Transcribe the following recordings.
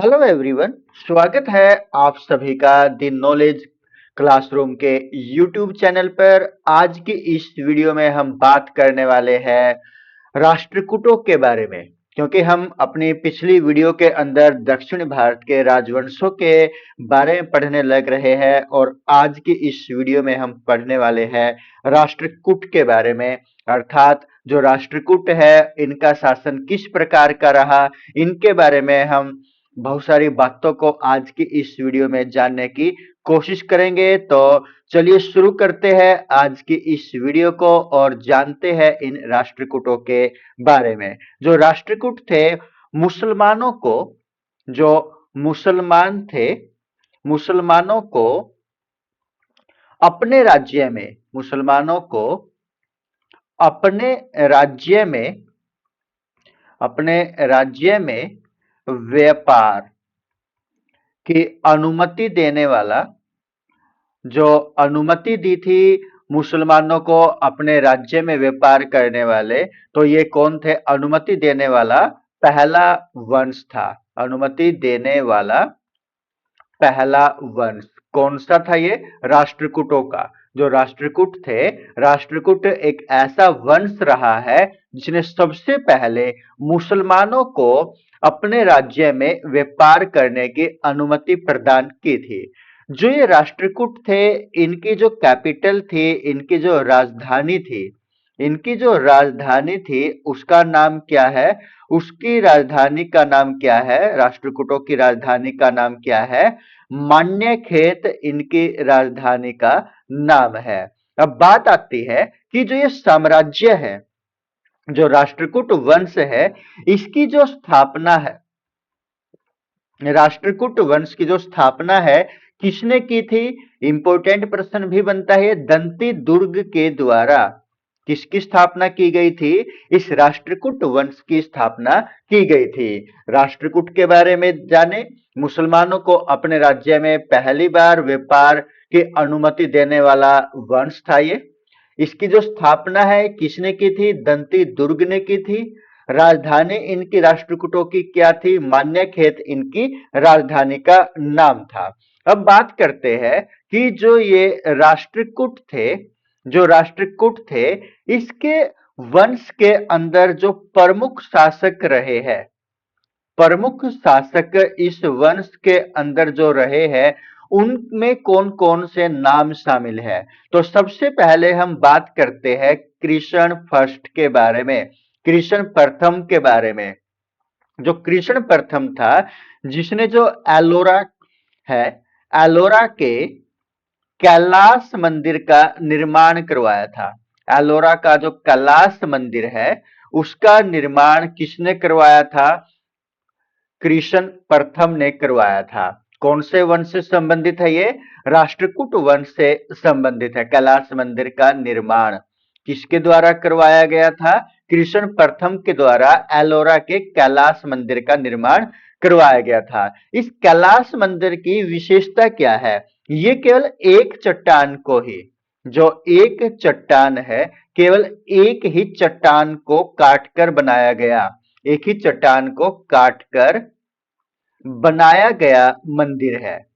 Hello everyone. स्वागत है आप सभी का दी नॉलेज क्लासरूम के यूट्यूब चैनल पर। आज की इस वीडियो में हम बात करने वाले हैं राष्ट्रकूटों के बारे में, क्योंकि हम अपनी पिछली वीडियो के अंदर दक्षिण भारत के राजवंशों के बारे में पढ़ने लग रहे हैं और आज की इस वीडियो में हम पढ़ने वाले हैं राष्ट्रकूट के बारे में। अर्थात जो राष्ट्रकूट है इनका शासन किस प्रकार का रहा, इनके बारे में हम बहुत सारी बातों को आज की इस वीडियो में जानने की कोशिश करेंगे। तो चलिए शुरू करते हैं आज की इस वीडियो को और जानते हैं इन राष्ट्रकूटों के बारे में। जो राष्ट्रकूट थे, मुसलमानों को जो मुसलमान थे, मुसलमानों को अपने राज्य में मुसलमानों को अपने राज्य में अपने राज्य में व्यापार की अनुमति देने वाला, जो अनुमति दी थी मुसलमानों को अपने राज्य में व्यापार करने वाले, तो ये कौन थे? अनुमति देने वाला पहला वंश था। अनुमति देने वाला पहला वंश कौन सा था? ये राष्ट्रकूटों का। जो राष्ट्रकूट थे, राष्ट्रकूट एक ऐसा वंश रहा है जिसने सबसे पहले मुसलमानों को अपने राज्य में व्यापार करने की अनुमति प्रदान की थी। जो ये राष्ट्रकूट थे, इनकी जो कैपिटल थी, इनकी जो राजधानी थी उसका नाम क्या है? उसकी राजधानी का नाम क्या है? राष्ट्रकूटों की राजधानी का नाम क्या है? मान्यखेत इनकी राजधानी का नाम है। अब बात आती है कि जो ये साम्राज्य है, जो राष्ट्रकूट वंश है, इसकी जो स्थापना है, राष्ट्रकूट वंश की जो स्थापना है किसने की थी? इंपॉर्टेंट प्रश्न भी बनता है। दंती दुर्ग के द्वारा किसकी स्थापना की गई थी? इस राष्ट्रकूट वंश की स्थापना की गई थी। राष्ट्रकूट के बारे में जाने। मुसलमानों को अपने राज्य में पहली बार व्यापार की अनुमति देने वाला वंश था ये। इसकी जो स्थापना है किसने की थी? दंती दुर्ग ने की थी। राजधानी इनकी राष्ट्रकूटों की क्या थी? मान्यखेत इनकी राजधानी का नाम था। अब बात करते हैं कि जो ये राष्ट्रकूट थे, इसके वंश के अंदर जो प्रमुख शासक रहे हैं, प्रमुख शासक इस वंश के अंदर जो रहे हैं, उनमें कौन कौन से नाम शामिल है? तो सबसे पहले हम बात करते हैं कृष्ण फर्स्ट के बारे में, कृष्ण प्रथम के बारे में। जो कृष्ण प्रथम था, जिसने जो एलोरा है, एलोरा के कैलाश मंदिर का निर्माण करवाया था। एलोरा का जो कैलाश मंदिर है उसका निर्माण किसने करवाया था? कृष्ण प्रथम ने करवाया था। कौन से वंश से संबंधित है ये? राष्ट्रकूट वंश से संबंधित है। कैलाश मंदिर का निर्माण किसके द्वारा करवाया गया था? कृष्ण प्रथम के द्वारा एलोरा के कैलाश मंदिर का निर्माण करवाया गया था। इस कैलाश मंदिर की विशेषता क्या है? ये केवल एक चट्टान को ही, जो एक चट्टान है, केवल एक ही चट्टान को काटकर बनाया गया, एक ही चट्टान को काटकर बनाया गया मंदिर है,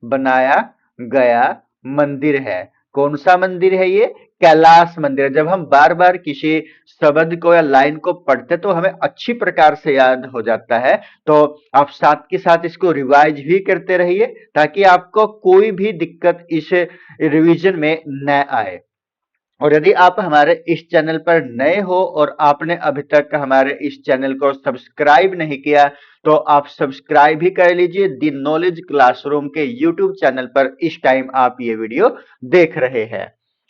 बनाया गया मंदिर है। कौन सा मंदिर है ये? कैलाश मंदिर। जब हम बार बार किसी शब्द को या लाइन को पढ़ते तो हमें अच्छी प्रकार से याद हो जाता है, तो आप साथ के साथ इसको रिवाइज भी करते रहिए ताकि आपको कोई भी दिक्कत इस रिवीजन में न आए। और यदि आप हमारे इस चैनल पर नए हो और आपने अभी तक हमारे इस चैनल को सब्सक्राइब नहीं किया, तो आप सब्सक्राइब भी कर लीजिए। दी नॉलेज क्लासरूम के यूट्यूब चैनल पर इस टाइम आप ये वीडियो देख रहे हैं।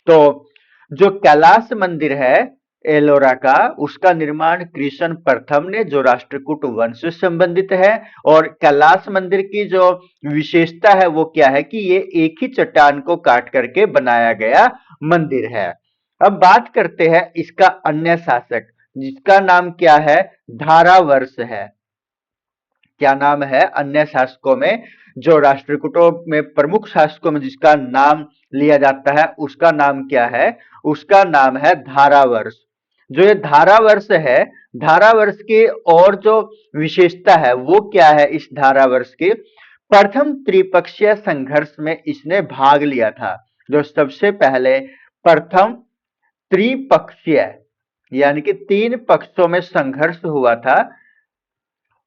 तो जो कैलाश मंदिर है एलोरा का, उसका निर्माण कृष्ण प्रथम ने, जो राष्ट्रकूट वंश से संबंधित है। और कैलाश मंदिर की जो विशेषता है वो क्या है कि ये एक ही चट्टान को काट करके बनाया गया मंदिर है। अब बात करते हैं इसका अन्य शासक, जिसका नाम क्या है? धारावर्ष है। क्या नाम है? अन्य शासकों में, जो राष्ट्रकूटों में प्रमुख शासकों में जिसका नाम लिया जाता है, उसका नाम क्या है? उसका नाम है धारावर्ष। जो ये धारावर्ष है, धारावर्ष की और जो विशेषता है वो क्या है इस धारावर्ष की? प्रथम त्रिपक्षीय संघर्ष में इसने भाग लिया था। जो सबसे पहले प्रथम त्रिपक्षीय यानी कि 3 पक्षों में संघर्ष हुआ था,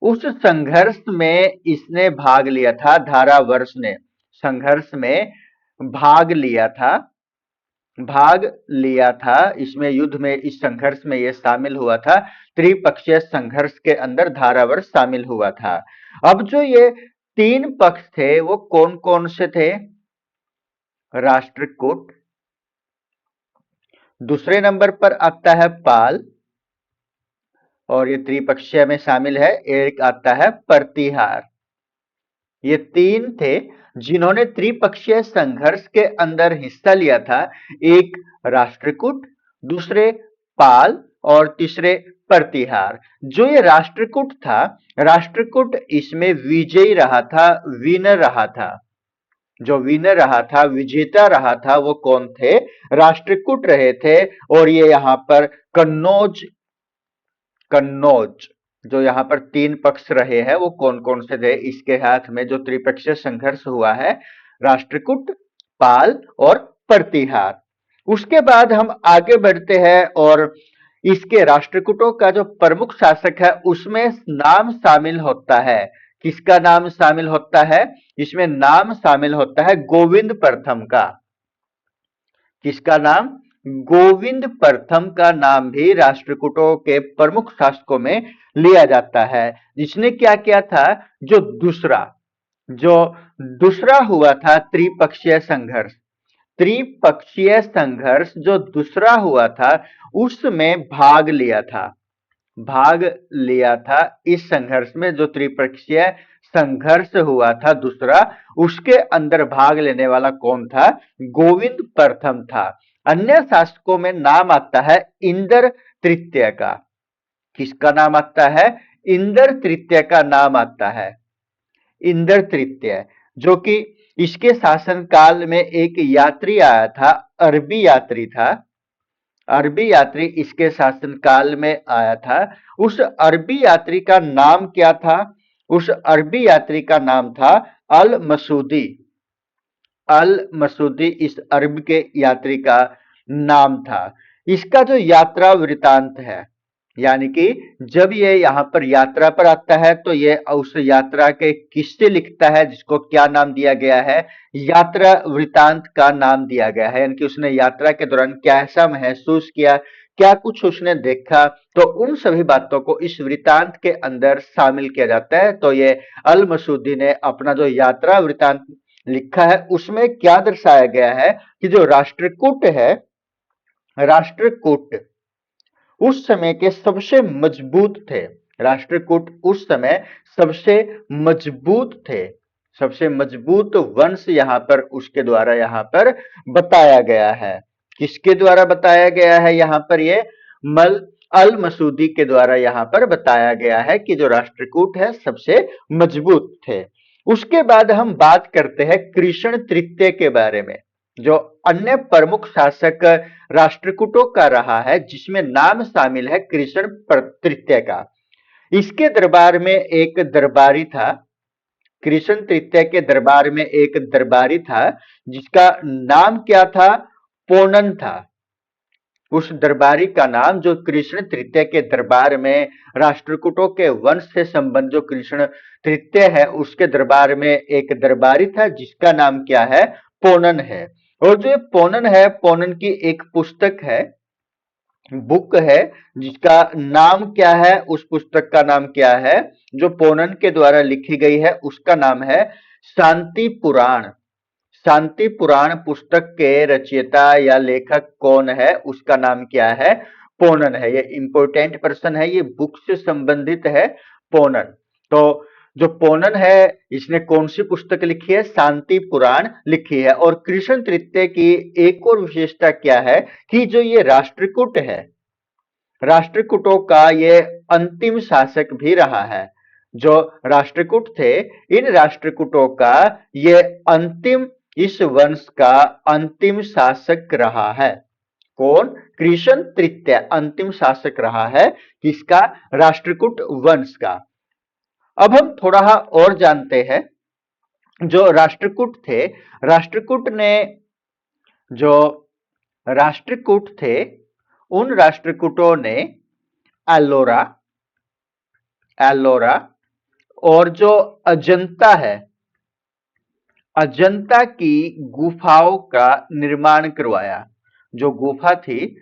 उस संघर्ष में इसने भाग लिया था। धारावर्ष ने संघर्ष में भाग लिया था भाग लिया था इसमें, युद्ध में, इस संघर्ष में यह शामिल हुआ था। त्रिपक्षीय संघर्ष के अंदर धारावर्ष शामिल हुआ था। अब जो ये 3 पक्ष थे वो कौन कौन से थे? राष्ट्रकूट, दूसरे नंबर पर आता है पाल, और ये त्रिपक्षीय में शामिल है। एक आता है प्रतिहार। ये 3 थे जिन्होंने त्रिपक्षीय संघर्ष के अंदर हिस्सा लिया था। एक राष्ट्रकूट, दूसरे पाल और तीसरे प्रतिहार। जो ये राष्ट्रकूट था, राष्ट्रकूट इसमें विजयी रहा था, विनर रहा था। जो विनर रहा था, विजेता रहा था, वो कौन थे? राष्ट्रकूट रहे थे। और ये यहां पर कन्नौज कन्नौज जो यहाँ पर 3 पक्ष रहे हैं वो कौन कौन से थे इसके हाथ में? जो त्रिपक्षीय संघर्ष हुआ है, राष्ट्रकूट, पाल और प्रतिहार। उसके बाद हम आगे बढ़ते हैं और इसके राष्ट्रकूटों का जो प्रमुख शासक है उसमें नाम शामिल होता है। किसका नाम शामिल होता है? इसमें नाम शामिल होता है गोविंद प्रथम का। किसका नाम? गोविंद प्रथम का नाम भी राष्ट्रकूटों के प्रमुख शासकों में लिया जाता है। जिसने क्या किया था? जो दूसरा हुआ था त्रिपक्षीय संघर्ष, त्रिपक्षीय संघर्ष जो दूसरा हुआ था उसमें भाग लिया था। इस संघर्ष में जो त्रिपक्षीय संघर्ष हुआ था दूसरा, उसके अंदर भाग लेने वाला कौन था? गोविंद प्रथम था। अन्य शासकों में नाम आता है इंद्र तृतीय का। किसका नाम आता है? इंद्र तृतीय का नाम आता है। इंद्र तृतीय, जो कि इसके शासनकाल में एक यात्री आया था, अरबी यात्री था। अरबी यात्री इसके शासनकाल में आया था। उस अरबी यात्री का नाम क्या था? उस अरबी यात्री का नाम था अल मसूदी। अल मसूदी इस अरब के यात्री का नाम था। इसका जो यात्रा वृतांत है, यानी कि जब ये यहाँ पर यात्रा पर आता है तो ये उस यात्रा के किस्से लिखता है, जिसको क्या नाम दिया गया है? यात्रा वृतांत का नाम दिया गया है। यानी कि उसने यात्रा के दौरान कैसा महसूस किया, क्या कुछ उसने देखा, तो उन सभी बातों को इस वृतांत के अंदर शामिल किया जाता है। तो ये अल मसूदी ने अपना जो यात्रा वृतांत लिखा है उसमें क्या दर्शाया गया है कि जो राष्ट्रकूट है, राष्ट्रकूट उस समय के सबसे मजबूत थे। राष्ट्रकूट उस समय सबसे मजबूत थे। सबसे मजबूत वंश यहां पर उसके द्वारा यहां पर बताया गया है। किसके द्वारा बताया गया है? यहां पर ये मल अल मसूदी के द्वारा यहां पर बताया गया है कि जो राष्ट्रकूट है सबसे मजबूत थे। उसके बाद हम बात करते हैं कृष्ण तृतीय के बारे में, जो अन्य प्रमुख शासक राष्ट्रकूटों का रहा है, जिसमें नाम शामिल है कृष्ण तृतीय का। इसके दरबार में एक दरबारी था। कृष्ण तृतीय के दरबार में एक दरबारी था जिसका नाम क्या था? पोनन था। उस दरबारी का नाम, जो कृष्ण तृतीय के दरबार में राष्ट्रकूटों के वंश से संबंध जो कृष्ण तृतीय है उसके दरबार में एक दरबारी था जिसका नाम क्या है? पोनन है। और जो पोनन है, पोनन की एक पुस्तक है, बुक है, जिसका नाम क्या है? उस पुस्तक का नाम क्या है जो पोनन के द्वारा लिखी गई है? उसका नाम है शांति पुराण। शांति पुराण पुस्तक के रचयिता या लेखक कौन है? उसका नाम क्या है? पोनन है। ये इंपॉर्टेंट पर्सन है, ये बुक से संबंधित है, पोनन। तो जो पोनन है इसने कौन सी पुस्तक लिखी है? शांति पुराण लिखी है। और कृष्ण तृतीय की एक और विशेषता क्या है कि जो ये राष्ट्रकूट है, राष्ट्रकूटों का ये अंतिम शासक भी रहा है। जो राष्ट्रकूट थे, इन राष्ट्रकूटों का ये अंतिम, इस वंश का अंतिम शासक रहा है। कौन? कृष्ण तृतीय अंतिम शासक रहा है किसका? राष्ट्रकूट वंश का। अब हम थोड़ा और जानते हैं, जो राष्ट्रकूट थे, राष्ट्रकूट ने जो राष्ट्रकूट थे, उन राष्ट्रकूटों ने एलोरा एलोरा और जो अजंता है, अजंता की गुफाओं का निर्माण करवाया। जो गुफा थी,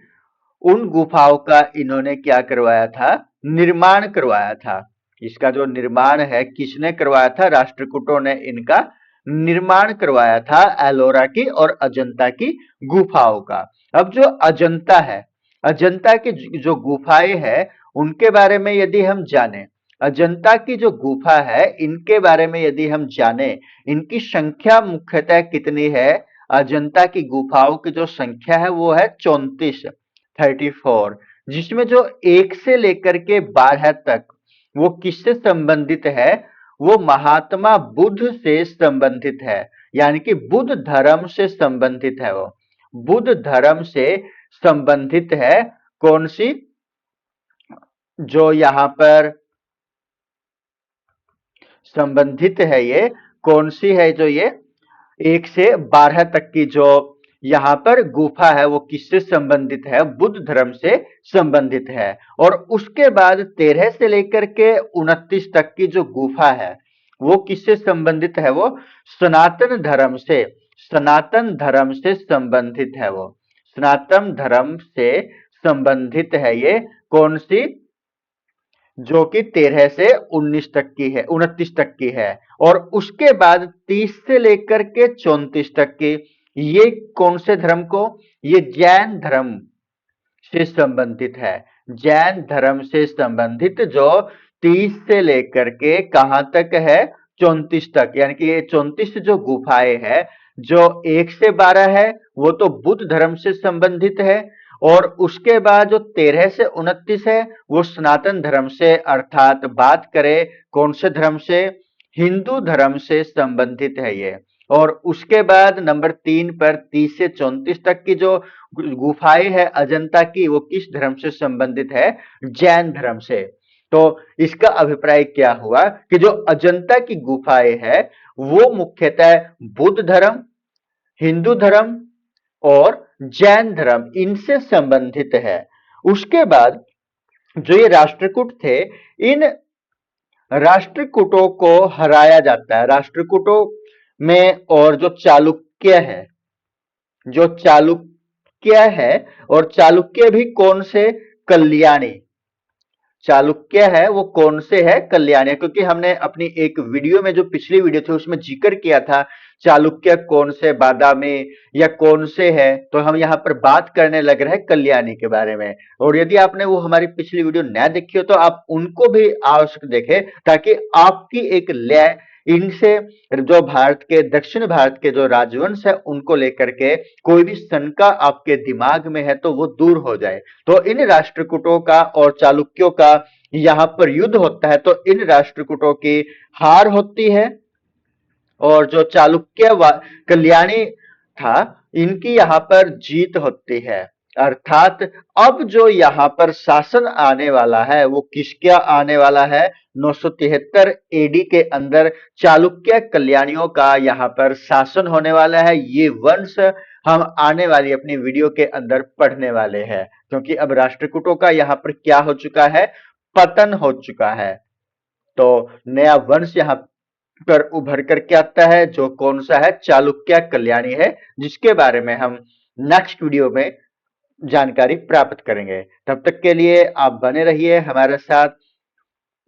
उन गुफाओं का इन्होंने क्या करवाया था? निर्माण करवाया था। इसका जो निर्माण है किसने करवाया था? राष्ट्रकूटों ने इनका निर्माण करवाया था, एलोरा की और अजंता की गुफाओं का। अब जो अजंता है, अजंता की जो गुफाएं हैं, उनके बारे में यदि हम जाने, अजंता की जो गुफा है इनके बारे में यदि हम जाने, इनकी संख्या मुख्यतः कितनी है? अजंता की गुफाओं की जो संख्या है वो है 34, जिसमें जो 1 से लेकर के 12 तक वो किससे संबंधित है? वो महात्मा बुद्ध से संबंधित है, यानी कि बुद्ध धर्म से संबंधित है। वो बुद्ध धर्म से संबंधित है। कौन सी? जो यहां पर संबंधित है, ये कौन सी है? जो ये 1 से 12 तक की जो यहाँ पर गुफा है वो किससे संबंधित है? बुद्ध धर्म से संबंधित है। और उसके बाद 13 से लेकर के 29 तक की जो गुफा है वो किससे संबंधित है? वो सनातन धर्म से, सनातन धर्म से संबंधित है। वो सनातन धर्म से संबंधित है। ये कौन सी? जो कि 13 से 19 तक की है, 29 तक की है। और उसके बाद 30 से लेकर के 34 तक की, ये कौन से धर्म को? ये जैन धर्म से संबंधित है। जैन धर्म से संबंधित जो 30 से लेकर के कहां तक है? 34 तक। यानी कि ये 34 जो गुफाएं है, जो 1 से 12 है वो तो बुद्ध धर्म से संबंधित है, और उसके बाद जो 13 से 29 है वो सनातन धर्म से, अर्थात बात करें कौन से धर्म से? हिंदू धर्म से संबंधित है ये। और उसके बाद नंबर 3 पर 30 से 34 तक की जो गुफाएं है अजंता की, वो किस धर्म से संबंधित है? जैन धर्म से। तो इसका अभिप्राय क्या हुआ कि जो अजंता की गुफाएं है वो मुख्यतः बुद्ध धर्म, हिंदू धर्म और जैन धर्म इनसे संबंधित है। उसके बाद जो ये राष्ट्रकूट थे, इन राष्ट्रकूटों को हराया जाता है। राष्ट्रकूटों में और जो चालुक्य है, जो चालुक्य है, और चालुक्य भी कौन से? कल्याणी। चालुक्य है वो कौन से है? कल्याणी। क्योंकि हमने अपनी एक वीडियो में, जो पिछली वीडियो थी उसमें जिक्र किया था चालुक्य कौन से बादामी या कौन से है, तो हम यहाँ पर बात करने लग रहे हैं कल्याणी के बारे में। और यदि आपने वो हमारी पिछली वीडियो न देखी हो तो आप उनको भी आवश्यक देखें, ताकि आपकी एक लय इनसे, जो भारत के, दक्षिण भारत के जो राजवंश है उनको लेकर के कोई भी शंका आपके दिमाग में है तो वो दूर हो जाए। तो इन राष्ट्रकूटों का और चालुक्यों का यहाँ पर युद्ध होता है, तो इन राष्ट्रकूटों की हार होती है, और जो चालुक्य कल्याणी था इनकी यहाँ पर जीत होती है। अर्थात अब जो यहाँ पर शासन आने वाला है वो किसका आने वाला है? 973 एडी के अंदर चालुक्य कल्याणियों का यहाँ पर शासन होने वाला है। ये वंश हम आने वाली अपनी वीडियो के अंदर पढ़ने वाले हैं, क्योंकि अब राष्ट्रकूटों का यहाँ पर क्या हो चुका है? पतन हो चुका है। तो नया वंश यहाँ पर उभर करके आता है, जो कौन सा है? चालुक्य कल्याणी है, जिसके बारे में हम नेक्स्ट वीडियो में जानकारी प्राप्त करेंगे। तब तक के लिए आप बने रहिए हमारे साथ।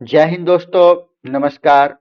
जय हिंद दोस्तों, नमस्कार।